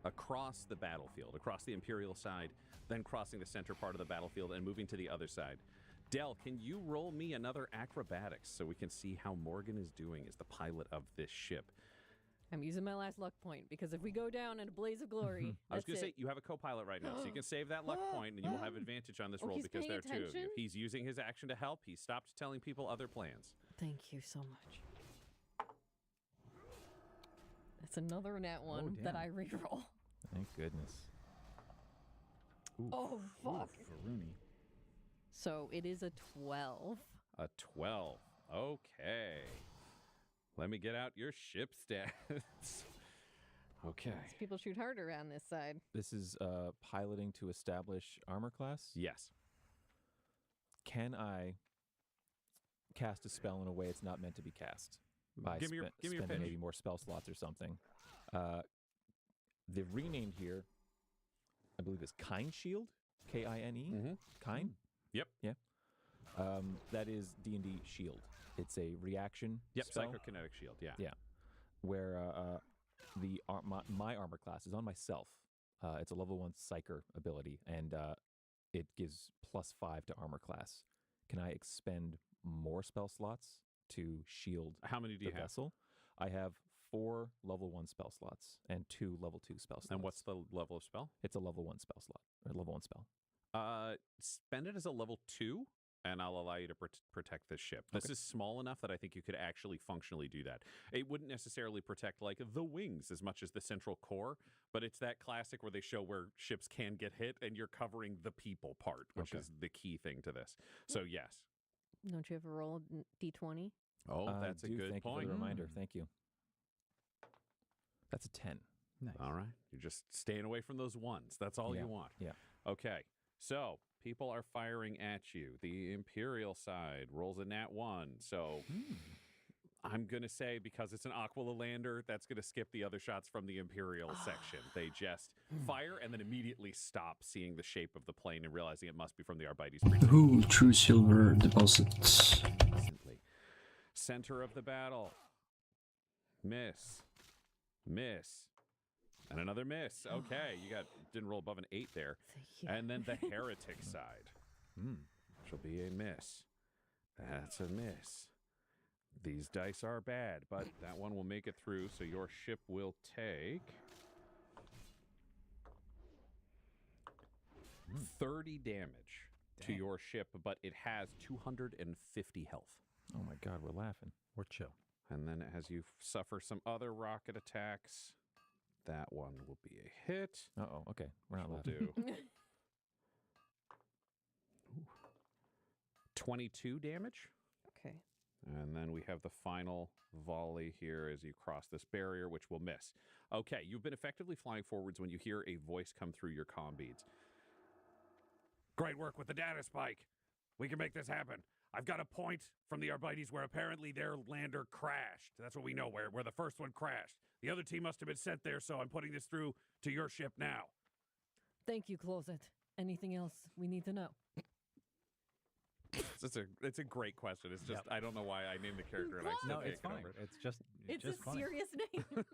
across the battlefield, across the Imperial side, then crossing the center part of the battlefield and moving to the other side. Del, can you roll me another acrobatics so we can see how Morgan is doing as the pilot of this ship? I'm using my last luck point because if we go down in a blaze of glory, I was going to say, you have a co-pilot right now, so you can save that luck point and you will have advantage on this roll because there are two of you. He's using his action to help. He stopped telling people other plans. Thank you so much. That's another nat one that I reroll. Thank goodness. Oof. Oh, fuck. Rooney. So it is a 12. A 12. Okay. Let me get out your ship stats. Okay. These people shoot harder on this side. This is piloting to establish armor class? Yes. Can I cast a spell in a way it's not meant to be cast? By give me your spending pitch. maybe more spell slots or something. The renamed here, I believe, is Kind Shield, K-I-N-E, Kind. Yep. Yeah. That is D&D Shield. It's a reaction. Yep. Spell. Psychokinetic shield. Yeah. Yeah. Where my armor class is on myself. It's a level 1 Psyker ability, and it gives +5 to armor class. Can I expend more spell slots to shield How many do you the have? vessel? I have 4 level 1 spell slots and 2 level 2 spell slots. And what's the level of spell? It's a level 1 spell slot, or level 1 spell. Spend it as a level 2, and I'll allow you to protect this ship. This is small enough that I think you could actually functionally do that. It wouldn't necessarily protect like the wings as much as the central core, but it's that classic where they show where ships can get hit, and you're covering the people part, which is the key thing to this. So yes. Don't you ever roll a D20? Oh, that's a good Thank point. you for the reminder. Thank you. That's a 10. Nice. All right. You're just staying away from those ones. That's all you want. Yeah. Okay. So people are firing at you. The Imperial side rolls a nat 1. So I'm going to say, because it's an Aquila lander, that's going to skip the other shots from the Imperial section. They just fire and then immediately stop seeing the shape of the plane and realizing it must be from the Arbites precinct. Ooh, true silver deposits. Instantly. Center of the battle. Miss. Miss. And another miss. Okay, you didn't roll above an 8 there. And then the heretic side. Shall be a miss. That's a miss. These dice are bad, but that one will make it through, so your ship will take 30 damage to your ship, but it has 250 health. Oh my God, we're laughing. We're chill. And then as you suffer some other rocket attacks, that one will be a hit. Uh-oh, okay. We're not We'll laughing. do 22 damage. Okay. And then we have the final volley here as you cross this barrier, which will miss. Okay, you've been effectively flying forwards when you hear a voice come through your comm beads. Great work with the data spike. We can make this happen. I've got a point from the Arbites where apparently their lander crashed. That's what we know, where the first one crashed. The other team must have been sent there, so I'm putting this through to your ship now. Thank you, Closet. Anything else we need to know? It's a great question. It's just, I don't know why I named the character and I No, accidentally it's fine. over. It's just It's just a funny. serious name.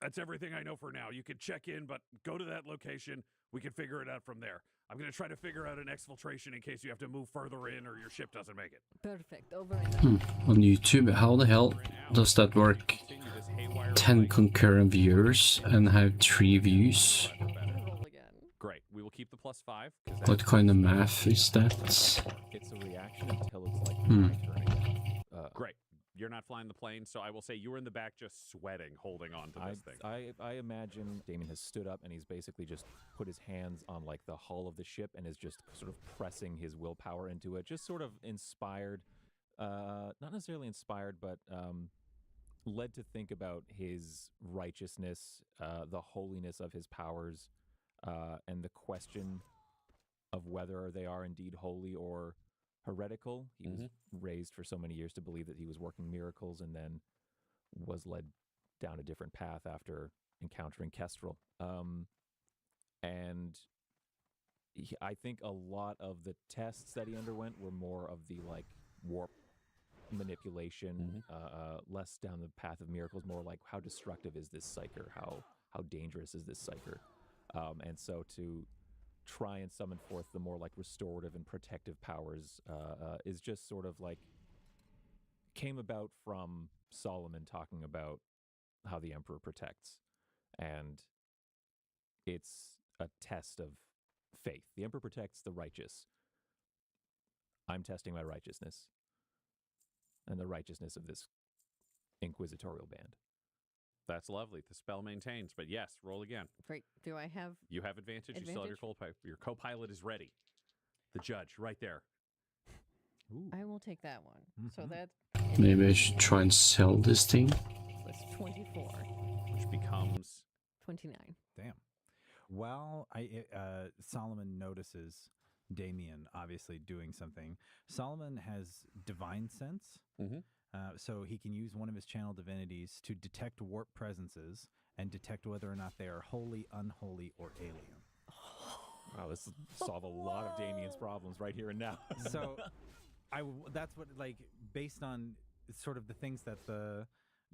That's everything I know for now. You can check in, but go to that location. We can figure it out from there. I'm going to try to figure out an exfiltration in case you have to move further in or your ship doesn't make it. Perfect. Over and out. On YouTube, how the hell does that work? 10 concurrent viewers and have 3 views? Roll again. Great. We will keep the +5. What kind of math is that? It's a reaction until it's like Hmm. my turn again. Great. You're not flying the plane, so I will say you were in the back just sweating, holding on to this thing. I imagine Damien has stood up and he's basically just put his hands on like the hull of the ship and is just sort of pressing his willpower into it, just sort of inspired, not necessarily inspired, but led to think about his righteousness, the holiness of his powers, and the question of whether they are indeed holy or heretical. He was raised for so many years to believe that he was working miracles and then was led down a different path after encountering Kestrel. And I think a lot of the tests that he underwent were more of the like warp manipulation, less down the path of miracles, more like how destructive is this psyker, how dangerous is this psyker, and so to try and summon forth the more like restorative and protective powers is just sort of like came about from Solomon talking about how the Emperor protects, and it's a test of faith. The Emperor protects the righteous. I'm testing my righteousness and the righteousness of this inquisitorial band. That's lovely. The spell maintains, but yes, roll again. Great. Do I have? You have advantage. You still have your co-pilot. Your co-pilot is ready. The judge, right there. Ooh. I will take that one. So that Maybe I should try and sell this thing. was 24. Which becomes 29. Damn. While Solomon notices Damien obviously doing something, Solomon has divine sense. So he can use one of his channel divinities to detect warp presences and detect whether or not they are holy, unholy, or alien. Wow, this will solve a lot of Damien's problems right here and now. So that's what, like, based on sort of the things that the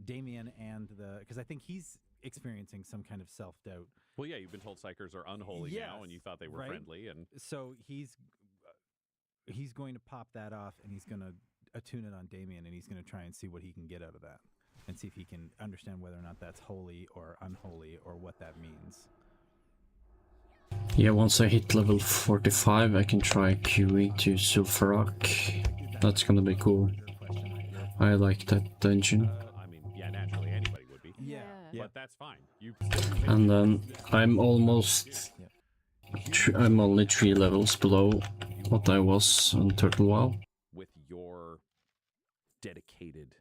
Damien and because I think he's experiencing some kind of self-doubt. well, yeah. You've been told psychers are unholy Yes, now, and you thought they were right? friendly, and So he's going to pop that off, and he's going to attune it on Damien, and he's going to try and see what he can get out of that, and see if he can understand whether or not that's holy or unholy, or what that means. Yeah, once I hit level 45, I can try queuing to Sulfuroc. That's gonna be cool. I like that dungeon. I mean, yeah, naturally anybody would be. Yeah. But that's fine. You And then I'm almost... I'm only 3 levels below what I was on Turtle WoW. with your dedicated,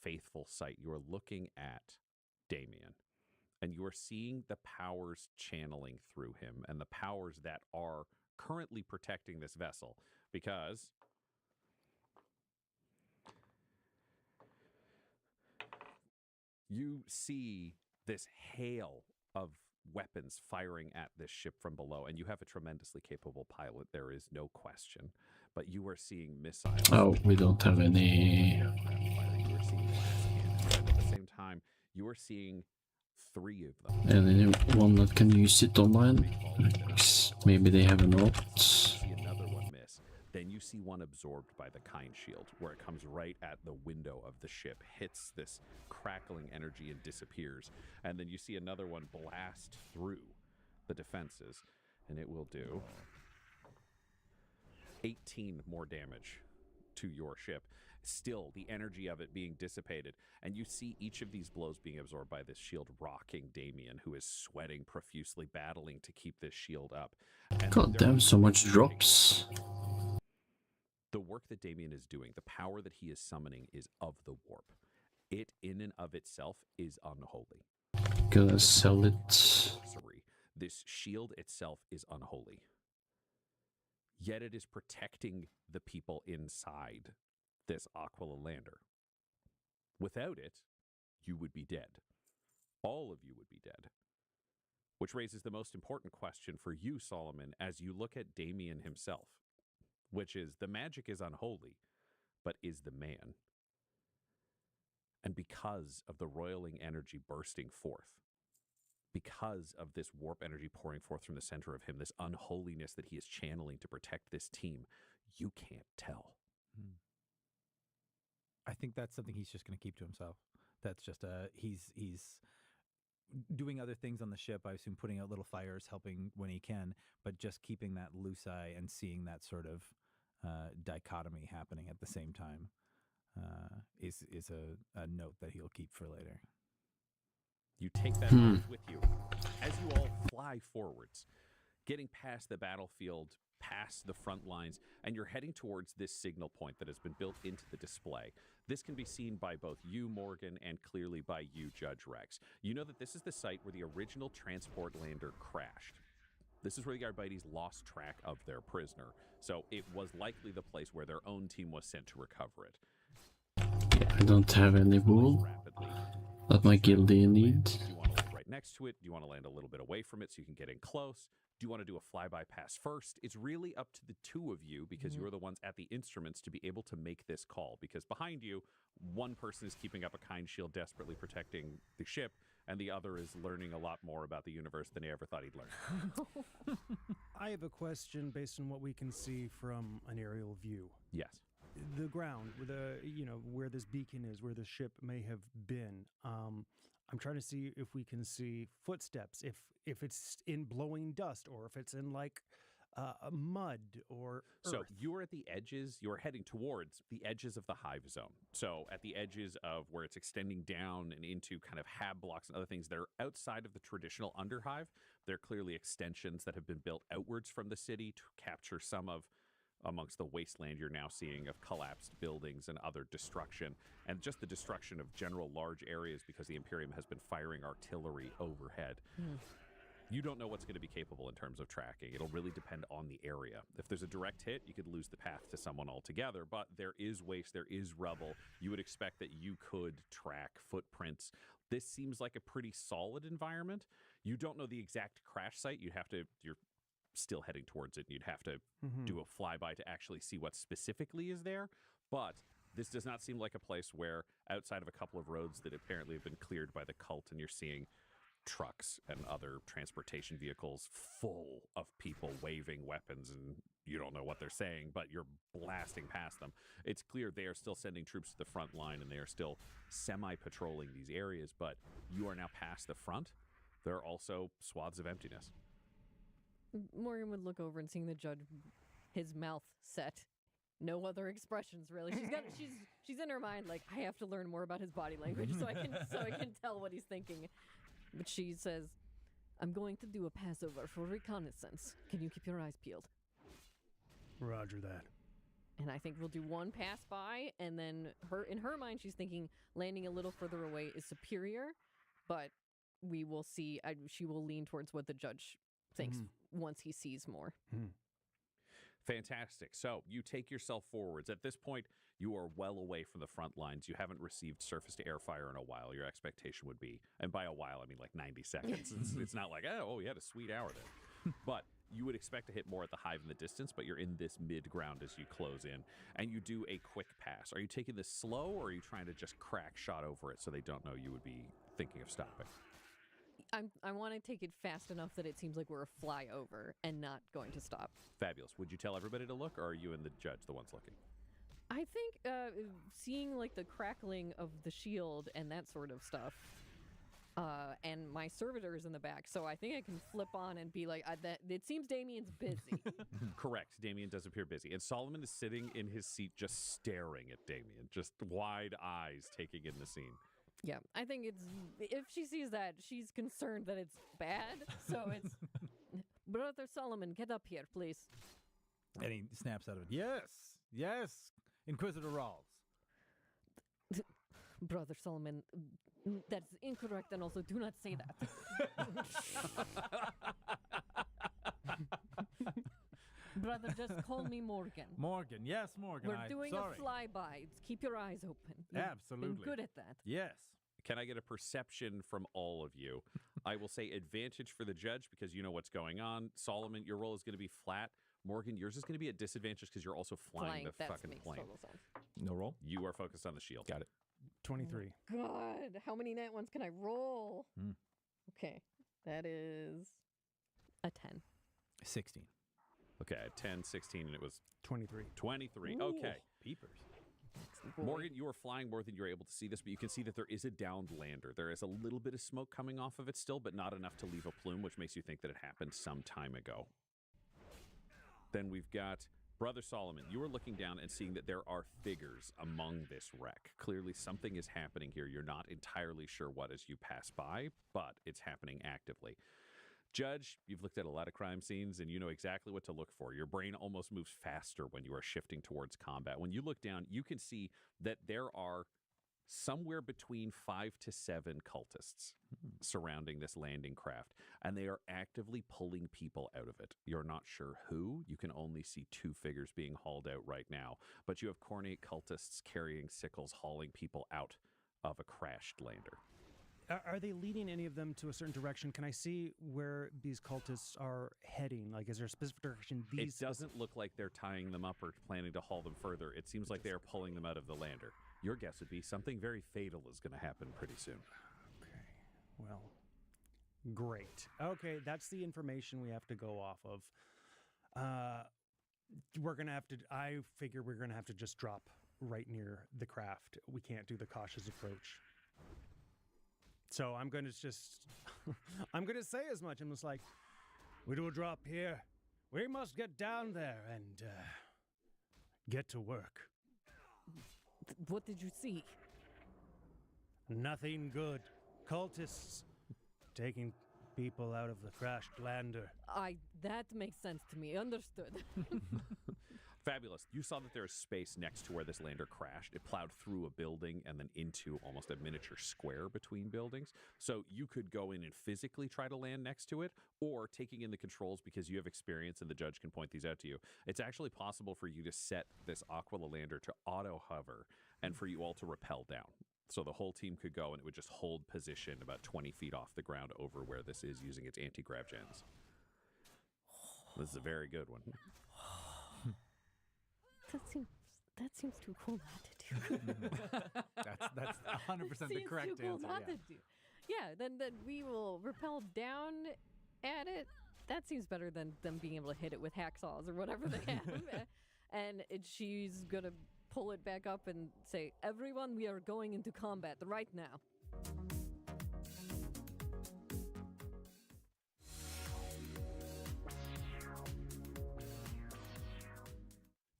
faithful sight, you are looking at Damien, and you are seeing the powers channeling through him and the powers that are currently protecting this vessel, because you see this hail of weapons firing at this ship from below, and you have a tremendously capable pilot, there is no question, but you are seeing missiles. Oh, we don't have any... You are seeing glass cannons, and at the same time, you are seeing 3 of them. Anyone that can use it online? Maybe they have an opt. See another one miss. Then you see one absorbed by the kind shield, where it comes right at the window of the ship, hits this crackling energy and disappears. And then you see another one blast through the defenses, and it will do 18 more damage to your ship. Still, the energy of it being dissipated, and you see each of these blows being absorbed by this shield, rocking Damien, who is sweating profusely, battling to keep this shield up. And God damn, so much drops. The work that Damien is doing, the power that he is summoning, is of the warp. It, in and of itself, is unholy. Gonna sell it. Sorcery. This shield itself is unholy. Yet it is protecting the people inside this Aquila lander. Without it, you would be dead. All of you would be dead. Which raises the most important question for you, Solomon, as you look at Damien himself, which is, the magic is unholy, but is the man. And because of the roiling energy bursting forth, because of this warp energy pouring forth from the center of him, this unholiness that he is channeling to protect this team, you can't tell. I think that's something he's just going to keep to himself. That's just he's doing other things on the ship. I assume putting out little fires, helping when he can, but just keeping that loose eye and seeing that sort of dichotomy happening at the same time is a note that he'll keep for later. You take that knowledge with you as you all fly forwards, getting past the battlefield, past the front lines, and you're heading towards this signal point that has been built into the display. This can be seen by both you, Morgan, and clearly by you, Judge Rex. You know that this is the site where the original transport lander crashed. This is where the Arbites lost track of their prisoner, so it was likely the place where their own team was sent to recover it. I don't have any wool Rapidly. that my guildie need. You want to look right next to it? Do you want to land a little bit away from it so you can get in close? Do you want to do a flyby pass first? It's really up to the two of you because you're the ones at the instruments to be able to make this call. Because behind you, one person is keeping up a kind shield, desperately protecting the ship, and the other is learning a lot more about the universe than he ever thought he'd learn. I have a question based on what we can see from an aerial view. Yes. The ground, where this beacon is, where the ship may have been. I'm trying to see if we can see footsteps, if it's in blowing dust or if it's in like mud or earth. So you're at the edges, you're heading towards the edges of the hive zone. So at the edges of where it's extending down and into kind of hab blocks and other things that are outside of the traditional underhive. They're clearly extensions that have been built outwards from the city to capture some of amongst the wasteland you're now seeing of collapsed buildings and other destruction, and just the destruction of general large areas because the Imperium has been firing artillery overhead. You don't know what's going to be capable in terms of tracking. It'll really depend on the area. If there's a direct hit, you could lose the path to someone altogether, but there is waste, there is rubble. You would expect that you could track footprints. This seems like a pretty solid environment. You don't know the exact crash site. You're still heading towards it. You'd have to do a flyby to actually see what specifically is there. But this does not seem like a place where, outside of a couple of roads that apparently have been cleared by the cult, and you're seeing trucks and other transportation vehicles full of people waving weapons, and you don't know what they're saying, but you're blasting past them. It's clear they are still sending troops to the front line, and they are still semi-patrolling these areas, but you are now past the front. There are also swaths of emptiness. Morgan would look over and seeing the judge, his mouth set, no other expressions really. She's in her mind like, I have to learn more about his body language so I can tell what he's thinking. But she says, I'm going to do a passover for reconnaissance. Can you keep your eyes peeled? Roger that. And I think we'll do one pass by, and then in her mind she's thinking landing a little further away is superior, but we will see. She will lean towards what the judge thinks once he sees more. Fantastic. So you take yourself forwards. At this point, you are well away from the front lines. You haven't received surface-to-air fire in a while. Your expectation would be, and by a while, I mean like 90 seconds. It's not like, oh, we had a sweet hour there. But you would expect to hit more at the hive in the distance, but you're in this mid-ground as you close in, and you do a quick pass. Are you taking this slow, or are you trying to just crack shot over it so they don't know you would be thinking of stopping? I want to take it fast enough that it seems like we're a flyover and not going to stop. Fabulous. Would you tell everybody to look, or are you and the judge the ones looking? I think seeing like the crackling of the shield and that sort of stuff, and my servitor is in the back, so I think I can flip on and be like, it seems Damien's busy. Correct. Damien does appear busy. And Solomon is sitting in his seat just staring at Damien, just wide eyes taking in the scene. Yeah, I think if she sees that, she's concerned that it's bad. So it's, Brother Solomon, get up here, please. And he snaps out of it. Yes, Inquisitor Rawls. Brother Solomon, that's incorrect, and also do not say that. Brother, just call me Morgan. Morgan, yes, Morgan. We're doing a flyby. Keep your eyes open. You've Absolutely. been good at that. Yes. Can I get a perception from all of you? I will say advantage for the judge because you know what's going on. Solomon, your roll is going to be flat. Morgan, yours is going to be at disadvantage because you're also flying the fucking makes plane. total sense. No roll? You are focused on the shield. Got it. 23. God, how many nat ones can I roll? Hmm. Okay, that is a 10. 16. Okay, 10, 16, and it was 23. 23. Ooh. Okay. Peepers. Boy. Morgan, you are flying more than you're able to see this, but you can see that there is a downed lander. There is a little bit of smoke coming off of it still, but not enough to leave a plume, which makes you think that it happened some time ago. Then we've got Brother Solomon. You are looking down and seeing that there are figures among this wreck. Clearly something is happening here. You're not entirely sure what as you pass by, but it's happening actively. Judge, you've looked at a lot of crime scenes and you know exactly what to look for. Your brain almost moves faster when you are shifting towards combat. When you look down, you can see that there are somewhere between 5 to 7 cultists surrounding this landing craft, and they are actively pulling people out of it. You're not sure who. You can only see 2 figures being hauled out right now, but you have cornate cultists carrying sickles hauling people out of a crashed lander. Are they leading any of them to a certain direction? Can I see where these cultists are heading? Like, is there a specific direction? It doesn't look like they're tying them up or planning to haul them further. It seems like they're pulling them out of the lander. Your guess would be something very fatal is going to happen pretty soon. Okay. Well, great. Okay, that's the information we have to go off of. We're going to have to, I figure we're going to have to just drop right near the craft. We can't do the cautious approach. So I'm going to just, I'm going to say as much. I'm just like, we do a drop here. We must get down there and get to work. What did you see? Nothing good. Cultists taking people out of the crashed lander. That makes sense to me. Understood. Fabulous. You saw that there is space next to where this lander crashed. It plowed through a building and then into almost a miniature square between buildings. So you could go in and physically try to land next to it, or taking in the controls because you have experience and the judge can point these out to you. It's actually possible for you to set this Aquila lander to auto hover and for you all to rappel down. So the whole team could go and it would just hold position about 20 feet off the ground over where this is using its anti-grav gens. This is a very good one. That seems too cool not to do. That's 100% the correct too cool answer. not Yeah. to do. Yeah, then we will rappel down at it. That seems better than them being able to hit it with hacksaws or whatever they have. And she's gonna pull it back up and say, "Everyone, we are going into combat right now."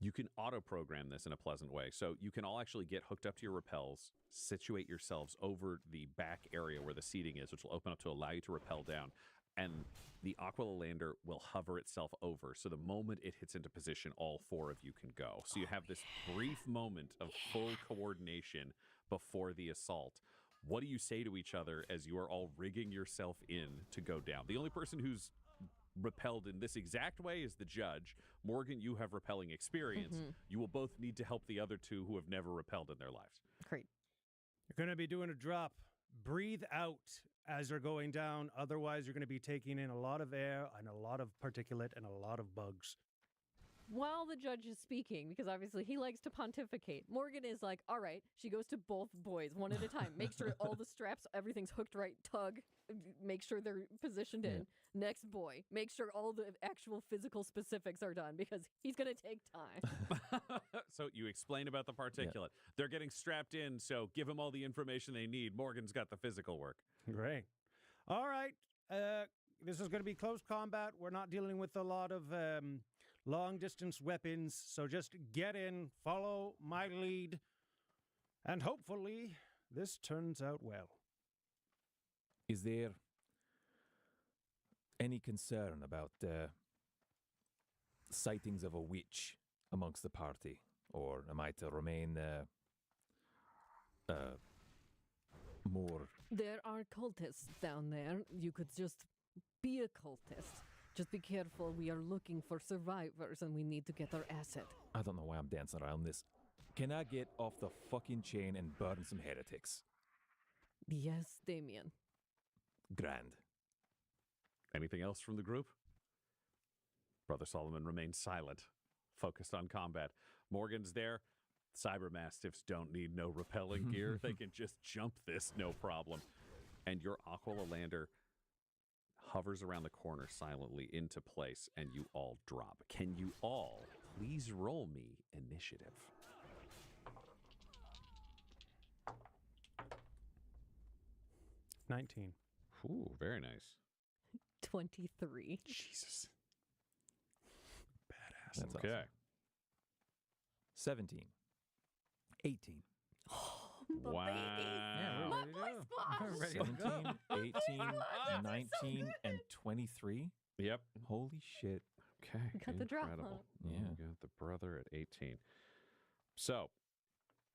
You can auto-program this in a pleasant way. So you can all actually get hooked up to your rappels, situate yourselves over the back area where the seating is, which will open up to allow you to rappel down. And the Aquila lander will hover itself over. So the moment it hits into position, all four of you can go. So you have this brief moment of full coordination before the assault. What do you say to each other as you are all rigging yourself in to go down? The only person who's repelled in this exact way is the judge. Morgan, you have rappelling experience. You will both need to help the other two who have never rappelled in their lives. Great. You're going to be doing a drop. Breathe out as you're going down. Otherwise, you're going to be taking in a lot of air and a lot of particulate and a lot of bugs. While the judge is speaking, because obviously he likes to pontificate, Morgan is like, all right, she goes to both boys one at a time. Make sure all the straps, everything's hooked right, tug, make sure they're positioned in. Next boy, make sure all the actual physical specifics are done because he's going to take time. So you explain about the particulate. They're getting strapped in, so give them all the information they need. Morgan's got the physical work. Great. All right. This is going to be close combat. We're not dealing with a lot of long-distance weapons, so just get in, follow my lead, and hopefully this turns out well. Is there any concern about sightings of a witch amongst the party? Or am I to remain more... There are cultists down there. You could just be a cultist. Just be careful. We are looking for survivors and we need to get our asset. I don't know why I'm dancing around this. Can I get off the fucking chain and burn some heretics? Yes, Damien. Grand. Anything else from the group? Brother Solomon remains silent, focused on combat. Morgan's there. Cyber Mastiffs don't need no rappelling gear. They can just jump this, no problem. And your Aquila lander hovers around the corner silently into place, and you all drop. Can you all please roll me initiative? $19. Ooh, very nice. 23. Jesus. Badass. That's okay. awesome. 17. 18. The Wow. baby. Yeah, My ready to boy go. squash. We're ready to go. 17, 18, 19, and 23? Yep. Holy shit. Okay. We got the drop, incredible. huh? Yeah. You got the brother at 18. So,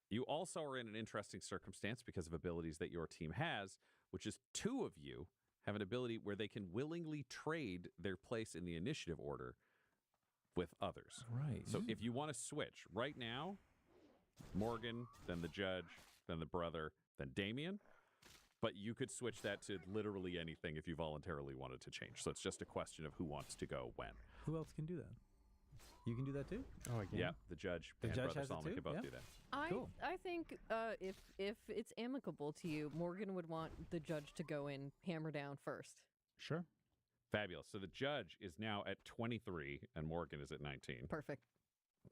you also are in an interesting circumstance because of abilities that your team has, which is two of you have an ability where they can willingly trade their place in the initiative order with others. Right. So if you want to switch right now, Morgan, then the judge, then the brother, then Damien. But you could switch that to literally anything if you voluntarily wanted to change. So it's just a question of who wants to go when. Who else can do that? You can do that too? Oh, again? Yeah, the judge The and judge Brother has it Solomon too? could both Yeah. do that. Cool. I think if it's amicable to you, Morgan would want the judge to go in hammer down first. Sure. Fabulous. So the judge is now at 23 and Morgan is at 19. Perfect.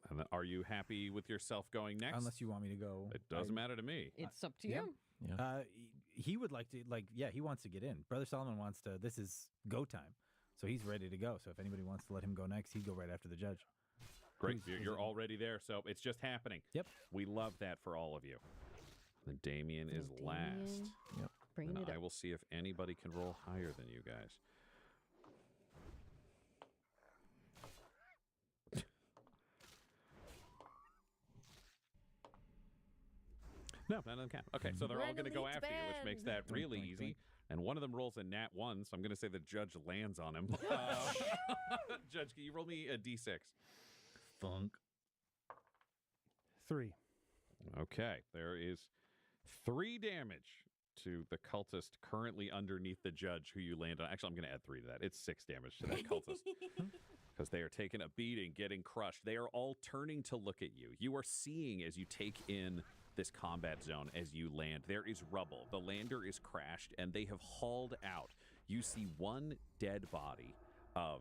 And then are you happy with yourself going next? Unless you want me to go. It doesn't matter to me. It's up to yeah. you. He would like to, he wants to get in. Brother Solomon wants to, this is go time. So he's ready to go. So if anybody wants to let him go next, he'd go right after the judge. Great. Who's You're it? already there. So it's just happening. Yep. We love that for all of you. And Damien is last. Damien. Bringing And it I up. will see if anybody can roll higher than you guys. No, none of them can. Okay, so they're all going to go Randomly after you, which makes that Doink, really doink, easy. doink. And one of them rolls a nat 1, so I'm going to say the judge lands on him. Judge, can you roll me a d6? Thunk. 3. Okay, there is 3 damage to the cultist currently underneath the judge who you land on. Actually, I'm going to add 3 to that. It's 6 damage to that cultist. Because they are taking a beating, getting crushed. They are all turning to look at you. You are seeing as you take in this combat zone, as you land, there is rubble. The lander is crashed, and they have hauled out. You see one dead body of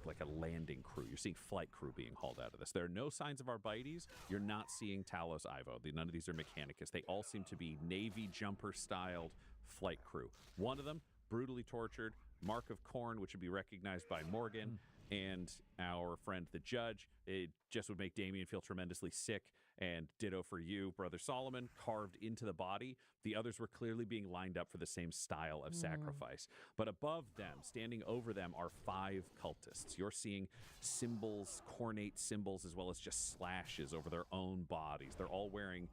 like a landing crew. You're seeing flight crew being hauled out of this. There are no signs of Arbites. You're not seeing Talos Ivo. None of these are Mechanicus. They all seem to be Navy jumper-styled flight crew. One of them, brutally tortured, mark of corn, which would be recognized by Morgan, and our friend the judge. It just would make Damien feel tremendously sick, and ditto for you, Brother Solomon, carved into the body. The others were clearly being lined up for the same style of sacrifice. But above them, standing over them, are 5 cultists. You're seeing symbols, cornate symbols, as well as just slashes over their own bodies. They're all wearing,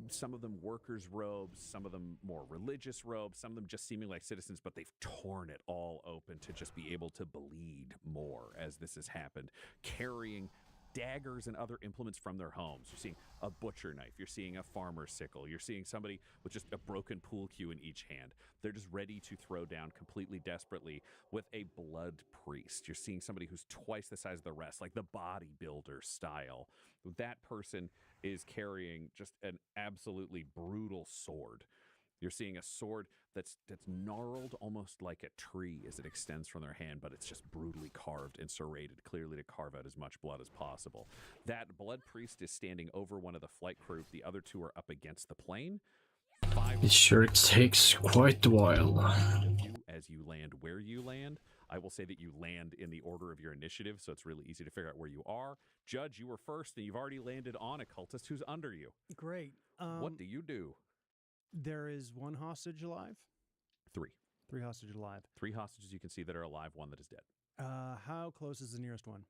some of them workers' robes, some of them more religious robes, some of them just seeming like citizens, but they've torn it all open to just be able to bleed more as this has happened, carrying daggers and other implements from their homes. You're seeing a butcher knife. You're seeing a farmer's sickle. You're seeing somebody with just a broken pool cue in each hand. They're just ready to throw down completely desperately with a blood priest. You're seeing somebody who's twice the size of the rest, like the bodybuilder style. That person is carrying just an absolutely brutal sword. You're seeing a sword that's gnarled almost like a tree as it extends from their hand, but it's just brutally carved and serrated, clearly to carve out as much blood as possible. That blood priest is standing over one of the flight crew. The other 2 are up against the plane. 5 It sure takes quite a while. of you as you land where you land. I will say that you land in the order of your initiative, so it's really easy to figure out where you are. Judge, you were first, and you've already landed on a cultist who's under you. Great. What do you do? There is 1 hostage alive. 3. 3 hostages alive. 3 hostages you can see that are alive, 1 that is dead. How close is the nearest one?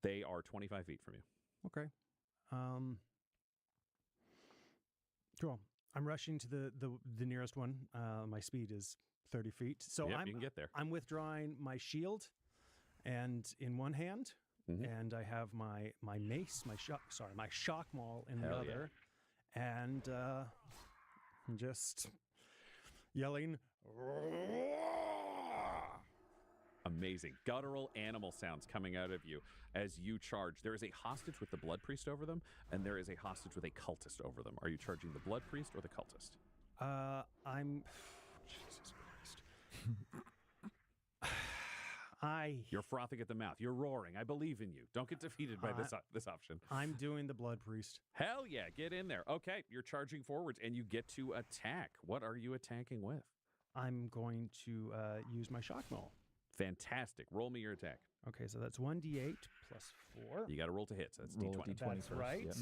They are 25 feet from you. Okay. Cool. I'm rushing to the nearest one. My speed is 30 feet. So Yep, you can get there. I'm withdrawing my shield and in one hand, and I have my mace, my shock maul in the Hell other. And just yelling. Amazing. Guttural animal sounds coming out of you as you charge. There is a hostage with the blood priest over them, and there is a hostage with a cultist over them. Are you charging the blood priest or the cultist? I'm. Jesus Christ. You're frothing at the mouth. You're roaring. I believe in you. Don't get defeated by this option. I'm doing the blood priest. Hell yeah, get in there. Okay, you're charging forwards, and you get to attack. What are you attacking with? I'm going to use my shock maul. Fantastic. Roll me your attack. Okay, so that's 1d8 plus 4. You got to roll to hit, so that's Roll a D20. D20 That's first, right. yep.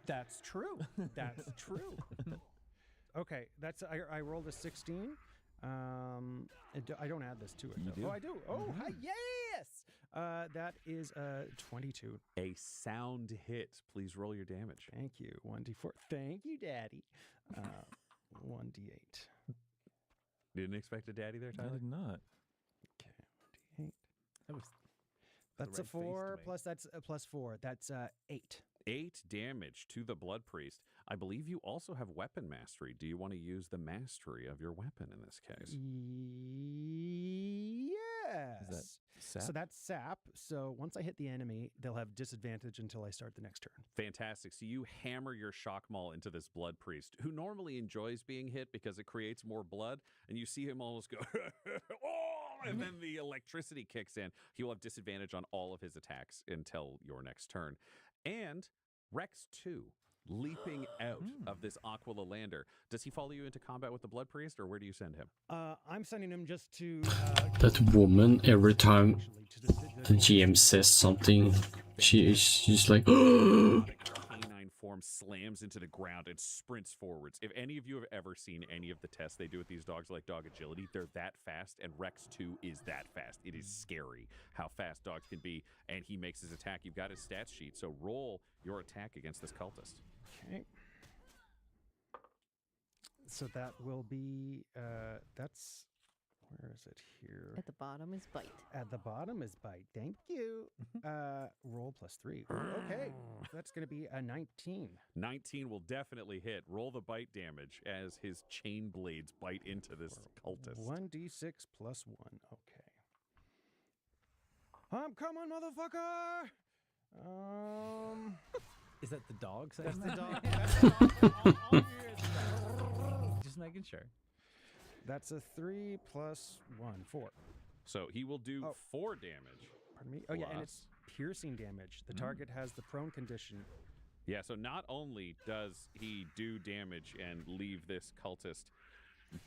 That's true. That's true. Okay, that's I rolled a 16. I don't add this to it. You though. do. Oh, I do. Oh, hi, yes. That is 22. A sound hit. Please roll your damage. Thank you. 1d4. Thank you, Daddy. 1d8. Didn't expect a daddy there, I Tyler? did not. Okay, 1d8. That was That's the a right face to 4 make. plus that's a plus 4. That's 8. 8 damage to the blood priest. I believe you also have weapon mastery. Do you want to use the mastery of your weapon in this case? Yes. Is that sap? So that's sap. So once I hit the enemy, they'll have disadvantage until I start the next turn. Fantastic. So you hammer your shock maul into this blood priest, who normally enjoys being hit because it creates more blood, and you see him almost go, oh, and then the electricity kicks in. He will have disadvantage on all of his attacks until your next turn. And Rex 2, leaping out of this Aquila lander. Does he follow you into combat with the blood priest, or where do you send him? I'm sending him just to... That woman, every time the GM says something, she's like, Canine form slams into the ground and sprints forwards. If any of you have ever seen any of the tests they do with these dogs, like dog agility, they're that fast, and Rex 2 is that fast. It is scary how fast dogs can be, and he makes his attack. You've got his stats sheet, so roll your attack against this cultist. Okay. So that will be, that's, where is it here? At the bottom is bite. At the bottom is bite. Thank you. Roll +3. Ooh, okay. That's going to be a 19. 19 will definitely hit. Roll the bite damage as his chain blades bite into this cultist. 1d6 +1. Okay. I'm coming, motherfucker! Is that the dog saying That's the that? dog. That's the dog. All you hear is Just making sure. That's a 3 + 1, 4. So he will do Oh. 4 damage. Pardon me. Oh, yeah, and it's piercing damage. The target has the prone condition. Yeah, so not only does he do damage and leave this cultist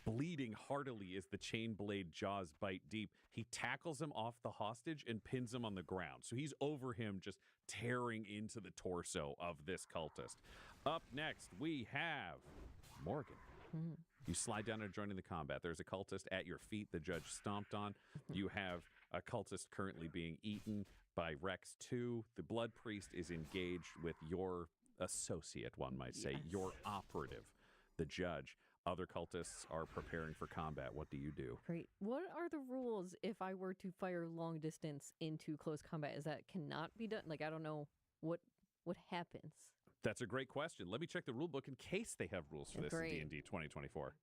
bleeding heartily as the chain blade jaws bite deep, he tackles him off the hostage and pins him on the ground. So he's over him, just tearing into the torso of this cultist. Up next, we have Morgan. You slide down and joining the combat. There's a cultist at your feet the judge stomped on. You have a cultist currently being eaten by Rex 2. The blood priest is engaged with your associate, one might say, your operative, the judge. Other cultists are preparing for combat. What do you do? Great. What are the rules if I were to fire long distance into close combat? Is that cannot be done? Like, I don't know what happens. That's a great question. Let me check the rule book in case they have rules for this Great. in D&D 2024.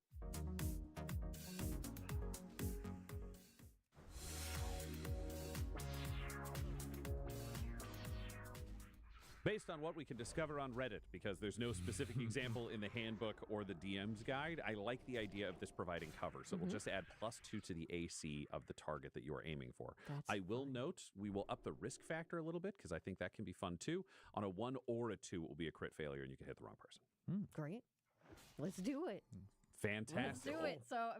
Based on what we can discover on Reddit, because there's no specific example in the handbook or the DM's guide, I like the idea of this providing cover. So we'll just add +2 to the AC of the target that you are aiming for. I will note we will up the risk factor a little bit because I think that can be fun too. On a 1 or a 2, it will be a crit failure and you can hit the wrong person. Great. Let's do it. Fantastic. Let's do it. So,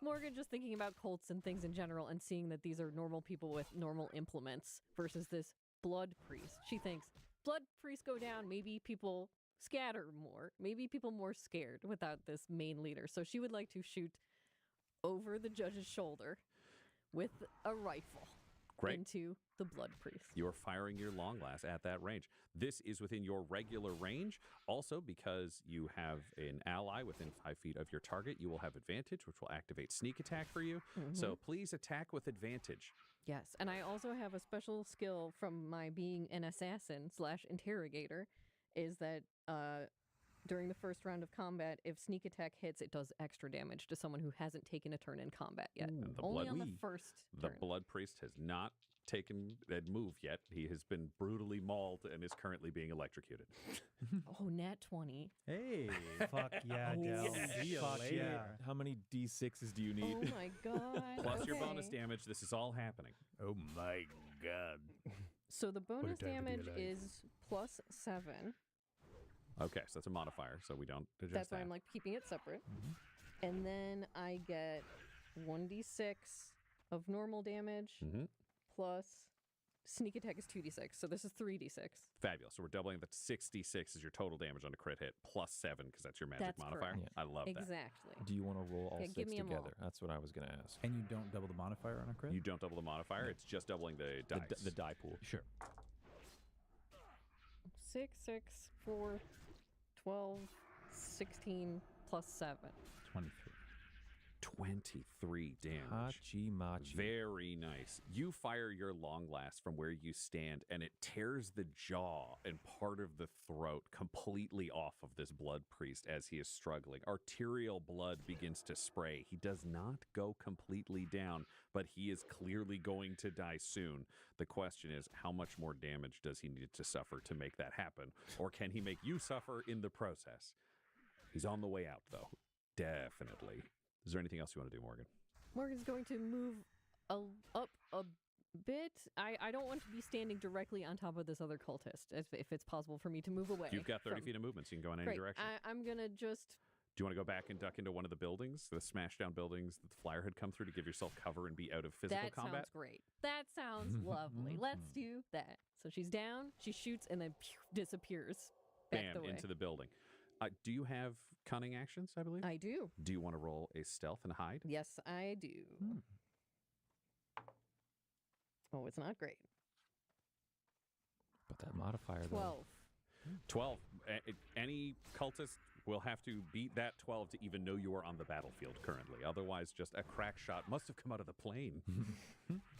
Morgan, just thinking about cults and things in general and seeing that these are normal people with normal implements versus this blood priest. She thinks, blood priests go down, maybe people scatter more. Maybe people more scared without this main leader. So she would like to shoot over the judge's shoulder with a rifle into the blood priest. You're firing your long glass at that range. This is within your regular range. Also, because you have an ally within 5 feet of your target, you will have advantage, which will activate sneak attack for you. So please attack with advantage. Yes, and I also have a special skill from my being an assassin / interrogator, is that during the first round of combat, if sneak attack hits, it does extra damage to someone who hasn't taken a turn in combat yet. Only on the first The turn. blood priest has not taken that move yet. He has been brutally mauled and is currently being electrocuted. Oh, nat 20. Hey. Fuck yeah, Del. See ya Fuck later. yeah. How many D6s do you need? Oh my god. Plus your bonus Okay. damage. This is all happening. Oh my god. So the bonus time to be damage alive. is +7. Okay, so that's a modifier, so we don't adjust That's that. why I'm like keeping it separate. And then I get 1d6 of normal damage plus sneak attack is 2d6. So this is 3d6. Fabulous. So we're doubling that to 66 is your total damage on a crit hit, +7 because that's your magic That's modifier. correct. I love that. Exactly. Do you want to roll all Okay, 6 give me 'em all. together? That's what I was going to ask. And you don't double the modifier on a crit? You don't double the modifier. It's just doubling the dice. The die pool. Sure. 6, 6, 4, 12, 16 plus 7. 23. 23 damage. Hachi-machi. Very nice. You fire your long last from where you stand, and it tears the jaw and part of the throat completely off of this blood priest as he is struggling. Arterial blood begins to spray. He does not go completely down, but he is clearly going to die soon. The question is, how much more damage does he need to suffer to make that happen? Or can he make you suffer in the process? He's on the way out, though. Definitely. Is there anything else you want to do, Morgan? Morgan's going to move up a bit. I don't want to be standing directly on top of this other cultist, if it's possible for me to move away. You've got 30 feet of movement, so you can go in any direction. I'm going to just... Do you want to go back and duck into one of the buildings, the smash down buildings that the flyer had come through to give yourself cover and be out of physical combat? That sounds great. That sounds lovely. Let's do that. So she's down, she shoots, and then disappears back Bam, the way. into the building. Do you have cunning actions, I believe? I do. Do you want to roll a stealth and hide? Yes, I do. Oh, it's not great. But that modifier, though. 12. 12. Any cultist will have to beat that 12 to even know you are on the battlefield currently. Otherwise, just a crack shot must have come out of the plane.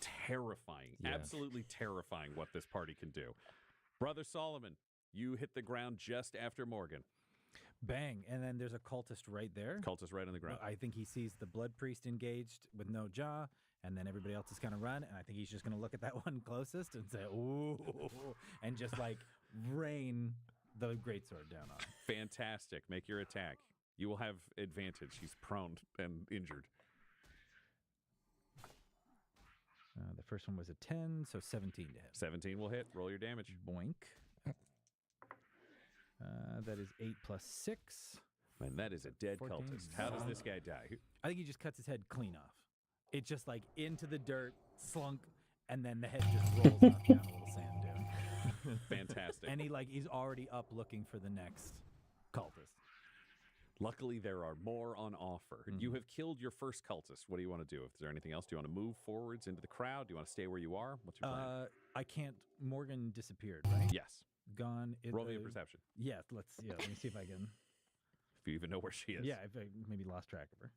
Terrifying. Yeah. Absolutely terrifying what this party can do. Brother Solomon, you hit the ground just after Morgan. Bang. And then there's a cultist right there. Cultist right on the ground. I think he sees the blood priest engaged with no jaw, and then everybody else is going to run, and I think he's just going to look at that one closest and say, ooh, and just like rain the greatsword down on him. Fantastic. Make your attack. You will have advantage. He's prone and injured. The first one was a 10, so 17 to hit. 17 will hit. Roll your damage. Boink. That is 8 plus 6. Man, that is a dead 14. cultist. How does this guy die? I think he just cuts his head clean off. It just like into the dirt, slunk, and then the head just rolls off down a little sand dune. Fantastic. And he's already up looking for the next cultist. Luckily, there are more on offer. You have killed your first cultist. What do you want to do? Is there anything else? Do you want to move forwards into the crowd? Do you want to stay where you are? What's your plan? I can't. Morgan disappeared, right? Yes. Gone. Roll me a perception. Yeah, let me see if I can. If you even know where she is. Yeah, if I maybe lost track of her.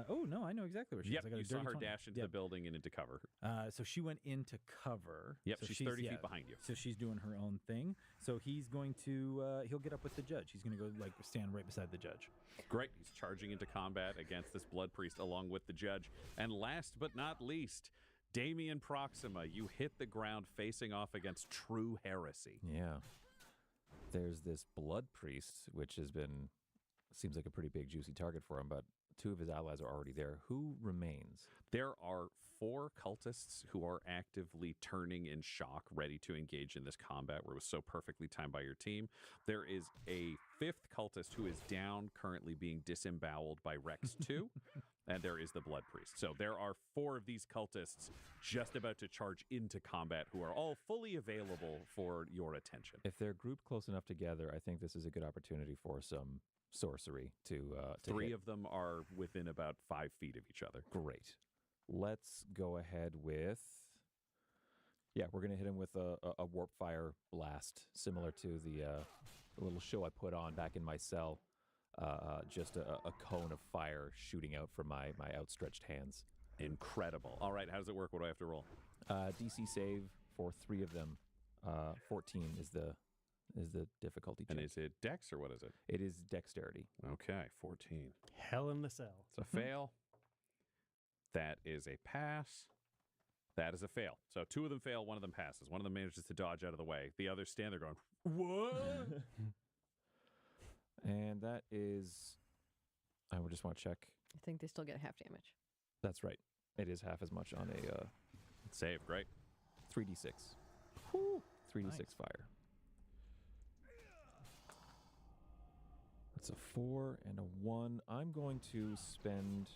Oh, no, I know exactly where she is. I got you a saw dirty her 20. dash into the building and into cover. So she went into cover. Yep, so she's 30 feet behind you. So she's doing her own thing. So he's going to, he'll get up with the judge. He's going to go, stand right beside the judge. Great. He's charging into combat against this blood priest along with the judge. And last but not least, Damien Proxima, you hit the ground facing off against true heresy. Yeah. There's this blood priest, which seems like a pretty big, juicy target for him, but 2 of his allies are already there. Who remains? There are 4 cultists who are actively turning in shock, ready to engage in this combat where it was so perfectly timed by your team. There is a 5th cultist who is down, currently being disemboweled by Rex 2, and there is the blood priest. So there are 4 of these cultists just about to charge into combat who are all fully available for your attention. If they're grouped close enough together, I think this is a good opportunity for some sorcery to 3 hit. of them are within about 5 feet of each other. Great. Let's go ahead with... Yeah, we're going to hit him with a warp fire blast, similar to the little show I put on back in my cell. Just a cone of fire shooting out from my outstretched hands. Incredible. All right, how does it work? What do I have to roll? DC save for 3 of them. 14 is the difficulty check. And is it dex or what is it? It is dexterity. Okay, 14. Hell in the cell. It's a fail. That is a pass. That is a fail. So 2 of them fail, 1 of them passes. 1 of them manages to dodge out of the way. The others stand there going, what? And that is... I would just want to check. I think they still get half damage. That's right. It is half as much on a Save, great. 3d6. Whew. 3d6 Nice. fire. That's a 4 and a 1. I'm going to spend...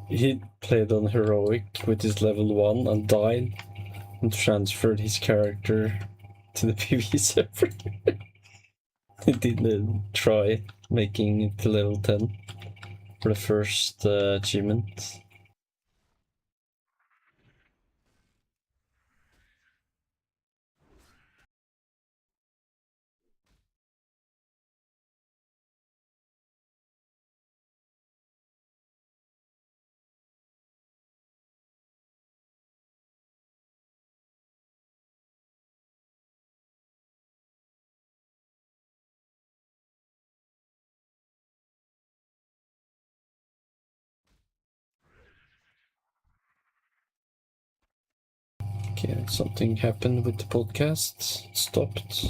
He played on heroic with his level 1 and died and transferred his character to the PvE server. did try making it to level 10 for the first achievement. Okay, something happened with the podcast. It stopped.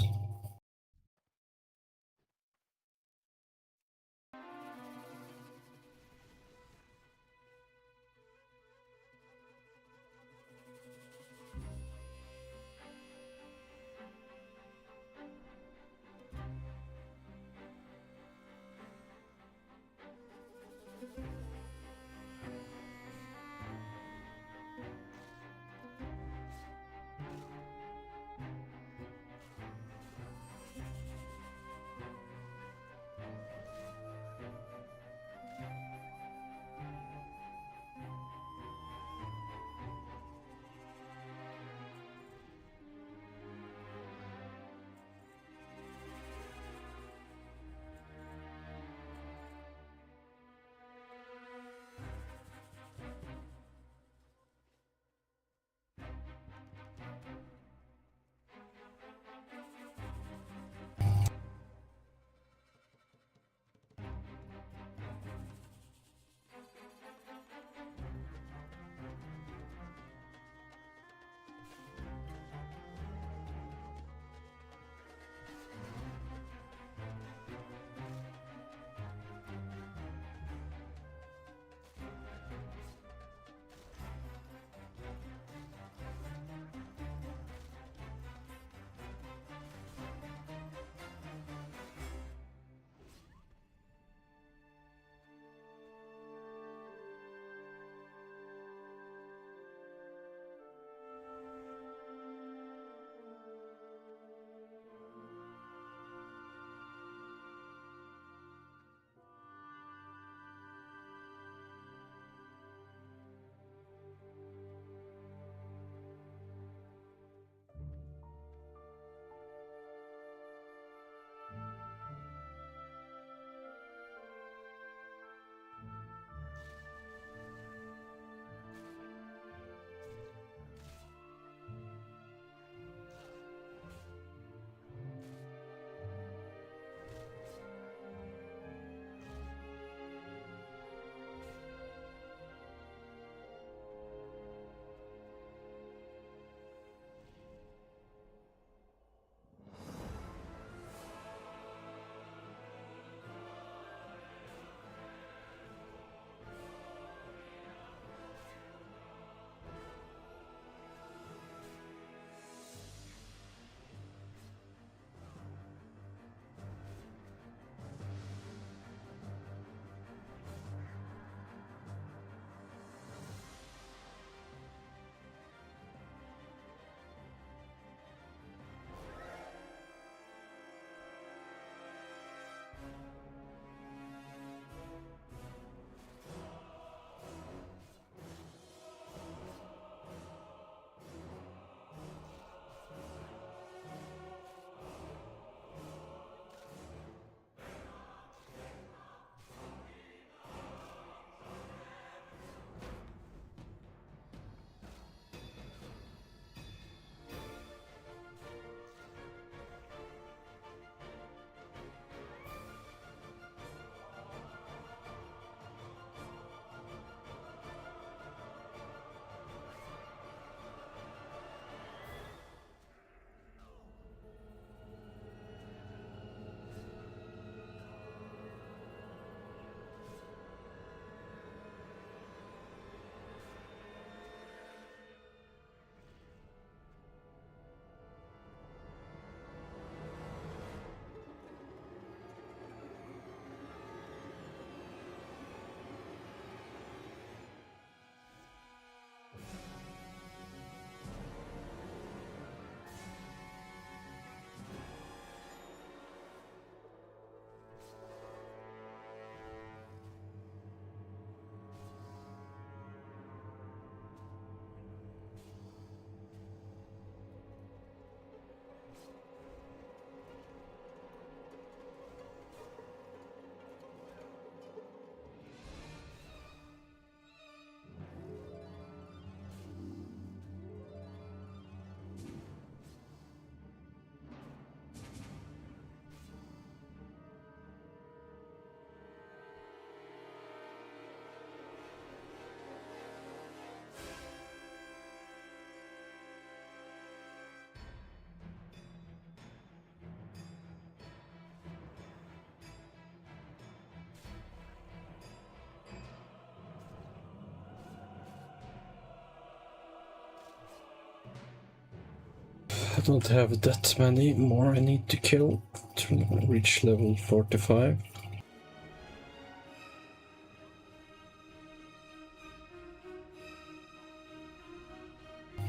I don't have that many more I need to kill to reach level 45.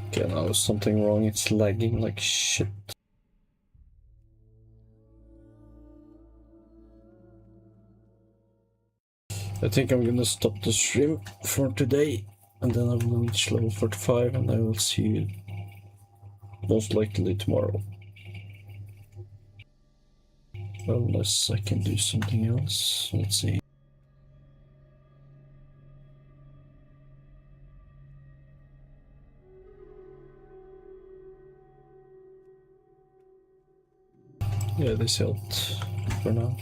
Okay, now there's something wrong, it's lagging like shit. I think I'm gonna stop the stream for today, and then I will reach level 45, and I will see you most likely tomorrow. Unless I can do something else. Let's see. Yeah, this helped for now.